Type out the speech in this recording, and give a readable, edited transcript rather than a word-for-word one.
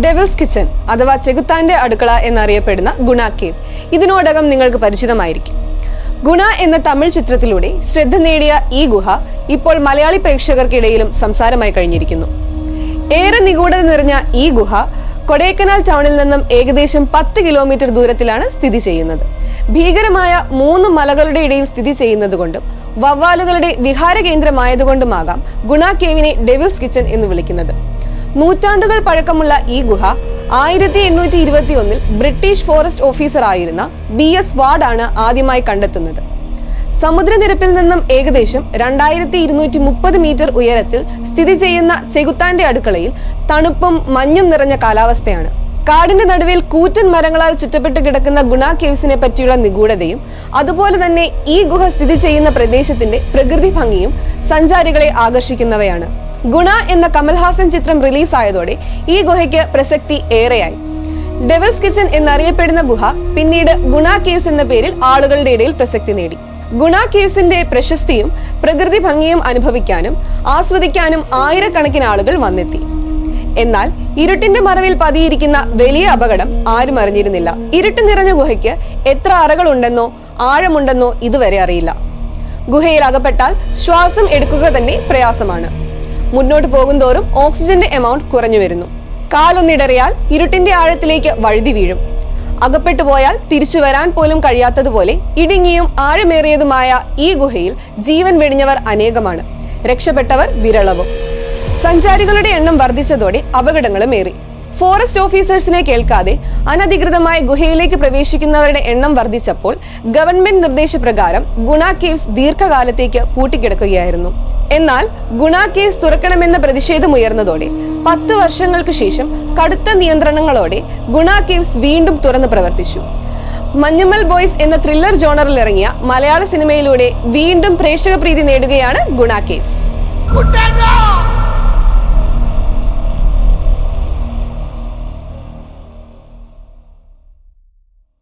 Devil's kitchen അഥവാ ചെകുത്താന്റെ അടുക്കള എന്നറിയപ്പെടുന്ന ഗുണ കേവ് ഇതിനോടകം നിങ്ങൾക്ക് പരിചിതമായിരിക്കും. ഗുണ എന്ന തമിഴ് ചിത്രത്തിലൂടെ ശ്രദ്ധ നേടിയ ഈ ഗുഹ ഇപ്പോൾ മലയാളി പ്രേക്ഷകർക്കിടയിലും സംസാരമായി കഴിഞ്ഞിരിക്കുന്നു. ഏറെ നിഗൂഢത നിറഞ്ഞ ഈ ഗുഹ കൊടൈക്കനാൽ ടൗണിൽ നിന്നും ഏകദേശം 10 കിലോമീറ്റർ ദൂരത്തിലാണ് സ്ഥിതി ചെയ്യുന്നത്. ഭീകരമായ 3 മലകളുടെ ഇടയിൽ സ്ഥിതി ചെയ്യുന്നതുകൊണ്ടും വവ്വാലുകളുടെ വിഹാര കേന്ദ്രമായതുകൊണ്ടുമാകാം ഗുണ കേവിനെ ഡെവിൾസ് കിച്ചൺ എന്ന് വിളിക്കുന്നത്. നൂറ്റാണ്ടുകൾ പഴക്കമുള്ള ഈ ഗുഹ 1821 ബ്രിട്ടീഷ് ഫോറസ്റ്റ് ഓഫീസർ ആയിരുന്ന BS വാർഡാണ് ആദ്യമായി കണ്ടെത്തുന്നത്. സമുദ്രനിരപ്പിൽ നിന്നും ഏകദേശം 2230 മീറ്റർ ഉയരത്തിൽ സ്ഥിതി ചെയ്യുന്ന ചെകുത്താന്റെ അടുക്കളയിൽ തണുപ്പും മഞ്ഞും നിറഞ്ഞ കാലാവസ്ഥയാണ്. കാടിന്റെ നടുവിൽ കൂറ്റൻ മരങ്ങളാൽ ചുറ്റപ്പെട്ട് കിടക്കുന്ന ഗുണ കേവ്സിനെ പറ്റിയുള്ള നിഗൂഢതയും അതുപോലെ തന്നെ ഈ ഗുഹ സ്ഥിതി ചെയ്യുന്ന പ്രദേശത്തിന്റെ പ്രകൃതി ഭംഗിയും സഞ്ചാരികളെ ആകർഷിക്കുന്നവയാണ്. ഗുണ എന്ന കമൽഹാസൻ ചിത്രം റിലീസായതോടെ ഈ ഗുഹയ്ക്ക് പ്രസക്തി ഏറെയായി. ഡെവിൾസ് കിച്ചൺ എന്നറിയപ്പെടുന്ന ഗുഹ പിന്നീട് ഗുണ കേവ്സ് എന്ന പേരിൽ ആളുകളുടെ ഇടയിൽ പ്രസക്തി നേടി. ഗുണ കേവ്സിന്റെ പ്രശസ്തിയും പ്രകൃതി ഭംഗിയും അനുഭവിക്കാനും ആസ്വദിക്കാനും ആയിരക്കണക്കിന് ആളുകൾ വന്നെത്തി. എന്നാൽ ഇരുട്ടിന്റെ മറവിൽ പതിയിരിക്കുന്ന വലിയ അപകടം ആരും അറിഞ്ഞിരുന്നില്ല. ഇരുട്ട് നിറഞ്ഞ ഗുഹയ്ക്ക് എത്ര അറകളുണ്ടെന്നോ ആഴമുണ്ടെന്നോ ഇതുവരെ അറിയില്ല. ഗുഹയിൽ അകപ്പെട്ടാൽ ശ്വാസം എടുക്കുക തന്നെ പ്രയാസമാണ്. മുന്നോട്ട് പോകുന്തോറും ഓക്സിജന്റെ എമൗണ്ട് കുറഞ്ഞു വരുന്നു. കാലൊന്നിടറിയാൽ ഇരുട്ടിന്റെ ആഴത്തിലേക്ക് വഴുതി വീഴും. അകപ്പെട്ടു പോയാൽ തിരിച്ചു വരാൻ പോലും കഴിയാത്തതുപോലെ ഇടുങ്ങിയും ആഴമേറിയതുമായ ഈ ഗുഹയിൽ ജീവൻ വെടിഞ്ഞവർ അനേകമാണ്. രക്ഷപ്പെട്ടവർ വിരളവും. സഞ്ചാരികളുടെ എണ്ണം വർദ്ധിച്ചതോടെ അപകടങ്ങളും ഏറി. ഫോറസ്റ്റ് ഓഫീസേഴ്സിനെ കേൾക്കാതെ അനധികൃതമായി ഗുഹയിലേക്ക് പ്രവേശിക്കുന്നവരുടെ എണ്ണം വർദ്ധിച്ചപ്പോൾ ഗവൺമെന്റ് നിർദ്ദേശപ്രകാരം ഗുണ കേവ്സ് ദീർഘകാലത്തേക്ക് പൂട്ടിക്കിടക്കുകയായിരുന്നു. എന്നാൽ ഗുണ കേവ്സ് തുറക്കണമെന്ന പ്രതിഷേധം ഉയർന്നതോടെ 10 വർഷങ്ങൾക്ക് ശേഷം കടുത്ത നിയന്ത്രണങ്ങളോടെ ഗുണ കേവ്സ് വീണ്ടും തുറന്ന് പ്രവർത്തിച്ചു. മഞ്ഞുമൽ ബോയ്സ് എന്ന ത്രില്ലർ ജോണറിൽ ഇറങ്ങിയ മലയാള സിനിമയിലൂടെ വീണ്ടും പ്രേക്ഷക പ്രീതി നേടുകയാണ് ഗുണ കേവ്സ്.